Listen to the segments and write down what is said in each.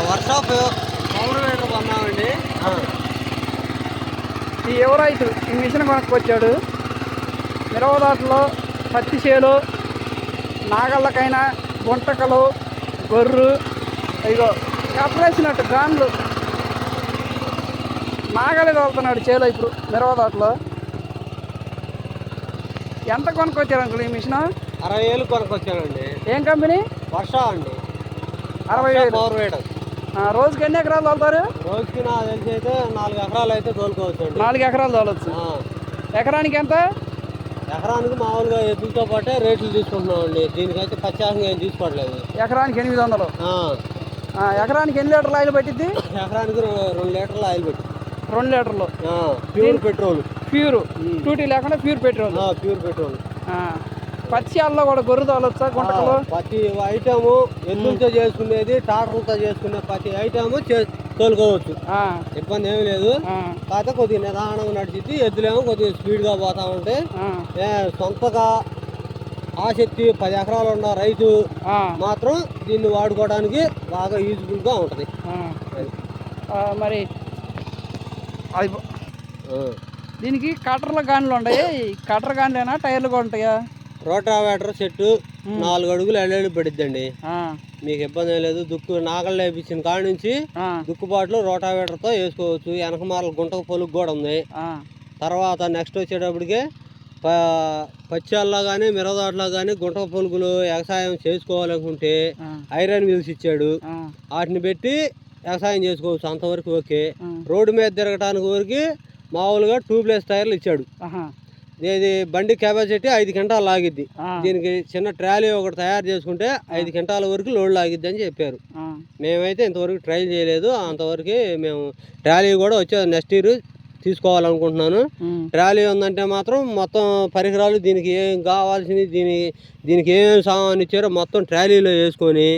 Workshop power waiter కొన్నామండి. ఈ యువరైతు ఈ machine కొనుక్కొచ్చాడు. మిరవదాటలో పత్తి చేలు, నాగళ్ళకైనా గుంటకలు, గొర్రు, ఇగో కప్పరేసినట్టు గాన్లు నాగలి తోలుతున్నాడు చేలో ఇప్పుడు మిరవదాటలో. ఎంత కొనుక్కొచ్చారు అంకుల్ ఈ మిషన్? 60,000 కొనుక్కొచ్చానండి. ఏం కంపెనీ? వర్షా అండి. 60,000 పవర్ వేటర్. రోజుకి ఎన్ని ఎకరాలు తోలుతారు? రోజుకి నాకు తెలిసి అయితే 4 ఎకరాలు అయితే తోలుకోవచ్చు అండి. 4 ఎకరాలు తోలవచ్చు. ఎకరానికి ఎంత? ఎకరానికి మామూలుగా ఎద్దులతో పాటే రేట్లు తీసుకుంటున్నామండి. దీనికైతే ప్రత్యేకంగా ఏం తీసుకోవట్లేదు. ఎకరానికి 800. ఎకరానికి ఎన్ని లీటర్లు ఆయిల్ పట్టిద్ది? ఎకరానికి 2 లీటర్లు ఆయిల్ పెట్టి. 2 లీటర్లు ప్యూర్ పెట్రోల్. ప్యూర్ టూటీ లేకుండా ప్యూర్ పెట్రోల్. Pure petrol. పత్తి చేలలో కూడా గొర్రె తోలొచ్చా? గుంటకలు ప్రతి ఐటము ఎద్దులతో చేసుకునేది, ట్రాక్టర్లతో చేసుకునే ప్రతి ఐటము తోలుకోవచ్చు. ఇబ్బంది ఏమి లేదు. కాకపోతే కొద్దిగా నిదానంగా నడిచిద్ది. ఎద్దులేమో కొద్దిగా స్పీడ్గా పోతా ఉంటే సొంతగా ఆసక్తి 10 ఎకరాలు ఉన్న రైతు మాత్రం దీన్ని వాడుకోవడానికి బాగా యూజ్ఫుల్గా ఉంటుంది. మరి దీనికి కట్టర్ల గాన్లు ఉంటాయి. కట్టర్ గాన్లేనా టైర్లు కూడా ఉంటాయా? రోటావేటర్ సెట్టు 4 అడుగులు ఎల్లెళ్ళు పడిద్దండి. మీకు ఇబ్బంది ఏం లేదు. దుక్కు నాగళ్ళు వేపించిన కాడ నుంచి దుక్కుబాట్లు రోటావేటర్తో వేసుకోవచ్చు. వెనకమాల గుంటకు పొలుగు కూడా ఉంది. తర్వాత నెక్స్ట్ వచ్చేటప్పటికి పచ్చాల్లో కానీ మిరదాట్లో కానీ గుంటక పొలుగులు వ్యవసాయం చేసుకోవాలనుకుంటే ఐరన్ వీల్స్ ఇచ్చాడు. వాటిని పెట్టి వ్యవసాయం చేసుకోవచ్చు. అంతవరకు ఓకే. రోడ్డు మీద తిరగటానికి వరకు మామూలుగా ట్యూబ్లెస్ టైర్లు ఇచ్చాడు. ఇది బండి కెపాసిటీ 5 క్వింటాలు లాగిద్ది. దీనికి చిన్న ట్రాలీ ఒకటి తయారు చేసుకుంటే 5 క్వింటాల వరకు లోడ్ లాగిద్ది అని చెప్పారు. మేమైతే ఇంతవరకు ట్రై చేయలేదు. అంతవరకు మేము ట్రాలీ కూడా వచ్చే నెక్స్ట్ ఇయర్ తీసుకోవాలనుకుంటున్నాను. ట్రాలీ ఉందంటే మాత్రం మొత్తం పరికరాలు దీనికి ఏం కావాల్సింది, దీనికి ఏమేమి సామాన్ ఇచ్చారో మొత్తం ట్రాలీలో వేసుకొని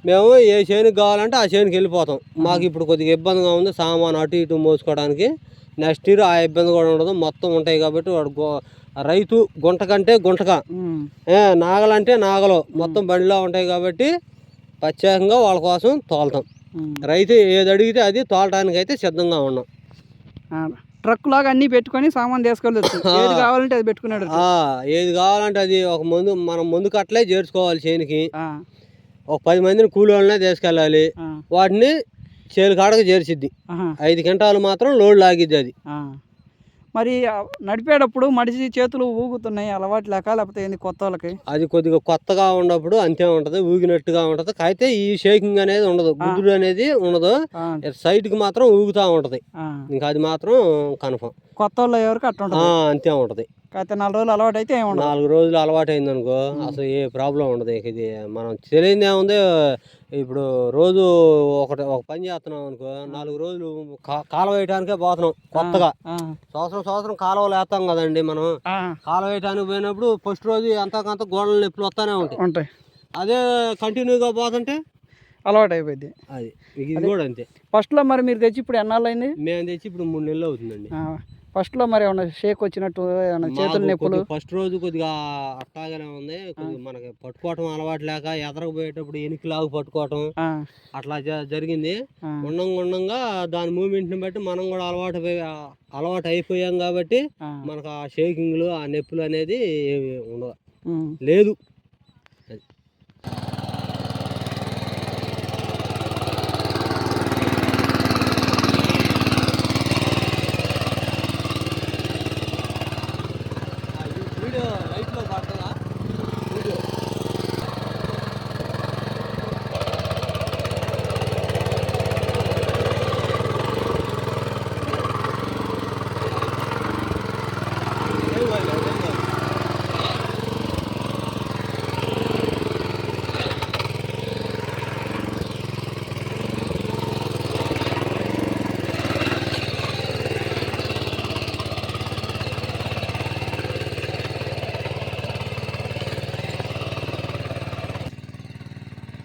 మేము ఏ చేనుకి కావాలంటే ఆ చేనుకి వెళ్ళిపోతాం. మాకు ఇప్పుడు కొద్దిగా ఇబ్బందిగా ఉంది సామాన్ అటు ఇటు మోసుకోవడానికి. నెక్స్ట్ ఇయర్ ఆ ఇబ్బంది కూడా ఉండదు. మొత్తం ఉంటాయి కాబట్టి వాడు రైతు గుంట కంటే గుంటక, నాగలంటే నాగలు మొత్తం బండిలో ఉంటాయి కాబట్టి ప్రత్యేకంగా వాళ్ళ కోసం తోలుతాం. రైతు ఏది అడిగితే అది తోలడానికి అయితే సిద్ధంగా ఉన్నాం. ట్రక్ లాగా అన్ని పెట్టుకొని సామాన్ తీసుకెళ్ళచ్చు. ఏది కావాలంటే అది పెట్టుకున్నాడు. ఏది కావాలంటే అది ఒక మనం ముందు కట్టలే చేర్చుకోవాలి. చేనికి ఒక 10 మందిని కూలోళ్ళనే తీసుకెళ్ళాలి. వాటిని చేలు కాడకు చేర్చిద్ది. 5 క్వింటాలు మాత్రం లోడ్ లాగిద్ది అది. మరి నడిపేటప్పుడు మడిచి చేతులు ఊగుతున్నాయి అలవాటు లేక, లేకపోతే ఏంది కొత్త వాళ్ళకి? అది కొద్దిగా కొత్తగా ఉన్నప్పుడు అంతే ఉంటుంది, ఊగినట్టుగా ఉంటుంది. అయితే ఈ షేకింగ్ అనేది ఉండదు, గుద్దుడు అనేది ఉండదు. సైడ్కి మాత్రం ఊగుతూ ఉంటుంది. ఇంకా అది మాత్రం కన్ఫర్మ్. కొత్త వాళ్ళు ఎవరికి అట్లా ఉంటుంది, అంతే ఉంటుంది. అయితే 4 రోజులు అలవాటు అయితే ఏమి ఉండదు. 4 రోజులు అలవాటు అయింది అనుకో అసలు ఏ ప్రాబ్లం ఉండదు. ఇది మనం తెలియదు ఏముంది. ఇప్పుడు రోజు ఒక పని చేస్తున్నాం అనుకో 4 రోజులు కాలువ వేయటానికే పోతున్నాం. కొత్తగా సంవత్సరం కాలువలు వేస్తాం కదండి మనం. కాలువ వేయటానికి పోయినప్పుడు ఫస్ట్ రోజు ఎంతకంత గోడల నొప్పులు వస్తానే ఉంటాయి. అదే కంటిన్యూగా పోతుంటే అలవాటు అయిపోయింది. అది ఇది కూడా అంతే. ఫస్ట్లో మరి మీరు తెచ్చి ఇప్పుడు ఎన్నాళ్ళు అయింది? మేము తెచ్చి ఇప్పుడు 3 నెలలు అవుతుందండి. ఫస్ట్లో మరి ఏమన్నా షేక్ వచ్చినట్టు, ఏమన్నా చేతులు నొప్పులు? ఫస్ట్ రోజు కొద్దిగా అట్టాగానే ఉంది. మనకి పట్టుకోవటం అలవాటు లేక ఎదరకపోయేటప్పుడు ఎనికి లాగు పట్టుకోవటం అట్లా జరిగింది. ఉండంగా దాని మూమెంట్ని బట్టి మనం కూడా అలవాటు అయిపోయాం కాబట్టి మనకు ఆ షేకింగ్లు ఆ నొప్పులు అనేది ఉండదు, లేదు.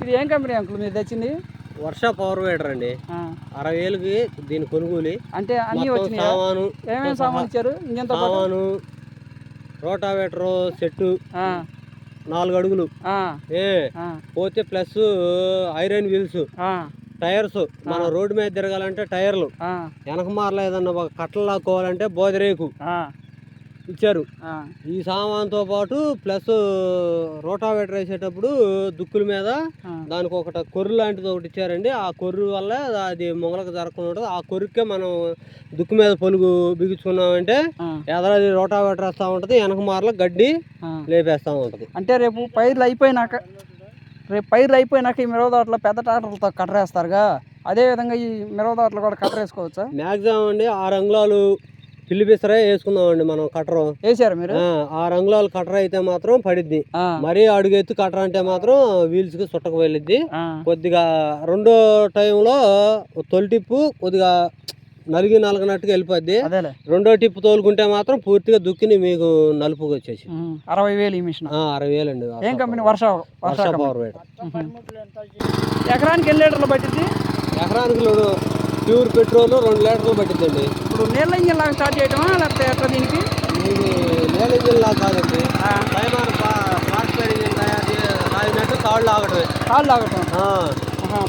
ఇది ఏం కంపెనీ అంకుల్ మీరు తెచ్చింది? వర్షా పవర్ వేటర్ అండి. 60,000కి దీని కొనుగోలు. అంటే అన్ని వచ్చినాయి. సామాను ఏమేమి సామాన్ ఇచ్చారు? ఇంజన్ సామాను, రోటావేటర్ సెట్టు 4 అడుగులు పోతే ప్లస్ ఐరన్ వీల్స్ టైర్స్ మన రోడ్డు మీద తిరగాలంటే టైర్లు, వెనక మార్ల ఏదన్నా కట్టలు లాక్కోవాలంటే బోదరేకు ఇచ్చారు. ఈ సామాన్తో పాటు ప్లస్ రోటావేటర్ వేసేటప్పుడు దుక్కుల మీద దానికి ఒకటి కొర్రు లాంటిది ఒకటి ఇచ్చారండి. ఆ కొర్రు వల్ల అది మొగలకు జరగకుండా ఉంటుంది. ఆ కొర్రుకే మనం దుక్కు మీద పొలుగు బిగించుకున్నామంటే ఎదరది రోటావేటర్ వేస్తూ ఉంటుంది, వెనక మార్ల గడ్డి లేపేస్తూ ఉంటుంది. అంటే రేపు పైర్లు అయిపోయినాక ఈ మిరవ తోటలో పెద్ద ట్రాక్టర్లతో కట్టరేస్తారుగా, అదే విధంగా ఈ మిరవ తోటలో కూడా కట్టరేసుకోవచ్చా? మ్యాక్సిమం అండి 6 అంగుళాలు పిల్లిపిసరే వేసుకుందామండి మనం. కట్టరు వేసారు మీరు? 6 అంగుళాలు కట్టర్ అయితే మాత్రం పడిద్ది. మరీ అడుగెత్తు కట్టర్ అంటే మాత్రం వీల్స్ కి చుట్టకు వెళ్ళిద్ది. కొద్దిగా రెండో టైంలో తొలి టిప్పు కొద్దిగా నలిగినట్టుగా వెళ్ళిపోద్ది. రెండో టిప్పు తోలుకుంటే మాత్రం పూర్తిగా దుక్కిని మీకు నలుపుకి వచ్చేసి 60,000 ఈ మిషన్. 60,000 అండి. ఏం కంపెనీ? వర్ష పవర్ వేట్. ఎకరానికి ఎన్ని లీటర్లు పట్టింది? ఎకరానికి ప్యూర్ పెట్రోల్ 2 లీటర్లు పట్టిద్దండి. ఇప్పుడు నీళ్ళ ఇంజిన్ లాగా స్టార్ట్ చేయటమా లేకపోతే ఎట్లా? దీనికి నీళ్ళ ఇంజిన్ లాగా కాదండి, ఫాస్ట్వేర్ ఇంజిన్ తాగినట్టు తాళ్ళు ఆగటం.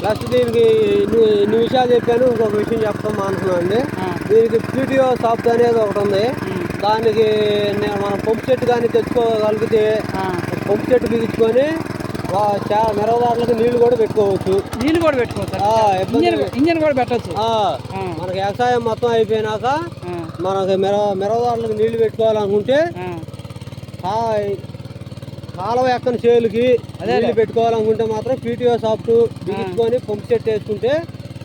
ప్లస్ దీనికి ఇన్ని విషయాలు చెప్పాను, ఇంకొక విషయం చెప్తాం అనుకున్నాను అండి. దీనికి పీటీఓ సాఫ్ట్ అనేది ఒకటి ఉంది. దానికి మనం పంపు చెట్టు కానీ తెచ్చుకోగలిగితే పంపు చెట్టు బిగించుకొని మిరవదారులకు నీళ్లు కూడా పెట్టుకోవచ్చు. ఇంజిన్ కూడా పెట్టచ్చు. మనకి వ్యవసాయం మొత్తం అయిపోయినాక మనకి మిరవదారులకు నీళ్లు పెట్టుకోవాలనుకుంటే కాలువ ఎక్కని చేలుకి నీళ్లు పెట్టుకోవాలనుకుంటే మాత్రం పీటీఓ సాఫ్ట్ బిగించుకొని పంపు చెట్టు వేసుకుంటే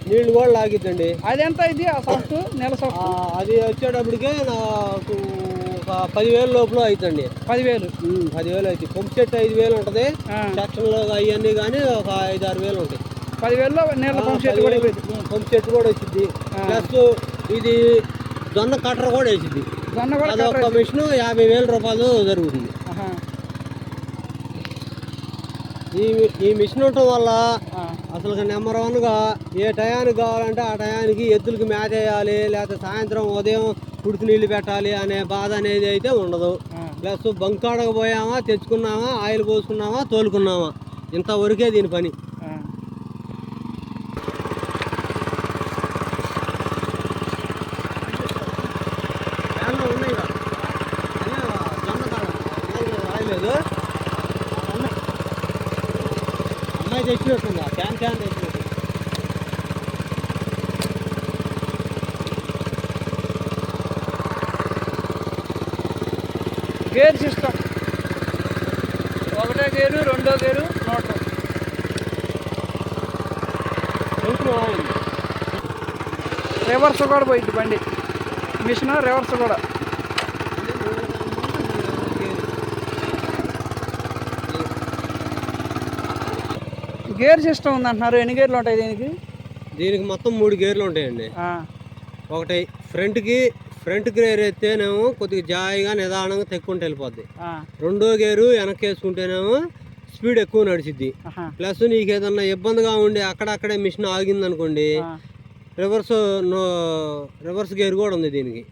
నీళ్లు కూడా లాగిద్దండి. అది ఎంత ఇది ఆ సాఫ్ట్? నెల సాఫ్ట్ అది వచ్చేటప్పటికే నాకు ఒక 10,000 లోపల అవుతుంది. 10,000 అవుతుంది. పంపు చెట్టు 5,000 ఉంటుంది. సెక్షన్లో అవన్నీ కానీ ఒక 5-6 వేలు ఉంటాయి. 10,000లో పంపు చెట్టు కూడా వచ్చింది. ప్లస్ ఇది జొన్న కట్టర్ కూడా వేసింది. అదొక మిషన్ 50,000 రూపాయలు జరుగుతుంది. ఈ మిషన్ ఉండటం వల్ల అసలు నెంబర్ 1గా ఏ టయానికి కావాలంటే ఆ టయానికి ఎద్దులకి మేత వేయాలి, లేకపోతే సాయంత్రం ఉదయం కుడికి నీళ్లు పెట్టాలి అనే బాధ అనేది అయితే ఉండదు. ప్లస్ బంకాడకు పోయామా, తెచ్చుకున్నామా, ఆయిల్ పోసుకున్నామా, తోలుకున్నామా, ఇంతవరకే దీని పని. అమ్మాయి తెచ్చినట్టుందా? క్యాన్ తెచ్చినట్టు. గేర్ సిస్టమ్, 1వ గేరు, 2వ గేరు, మోటార్. రివర్స్ కూడా పోయింది బండి, మిషన్ రివర్స్ కూడా. గేర్ సిస్టమ్ ఉందంటున్నారు. ఎన్ని గేర్లు ఉంటాయి దీనికి? దీనికి మొత్తం 3 గేర్లు ఉంటాయండి. ఒకటి ఫ్రంట్ గేర్ ఎత్తేనేమో కొద్దిగా జాయిగా నిదానంగా తెక్కుంటూ వెళ్ళిపోద్ది. రెండో గేరు వెనక్కి వేసుకుంటేనేమో స్పీడ్ ఎక్కువ నడిచిద్ది. ప్లస్ నీకు ఏదన్నా ఇబ్బందిగా ఉండి అక్కడక్కడే మిషన్ ఆగింది అనుకోండి, రివర్స్ గేర్ కూడా ఉంది దీనికి.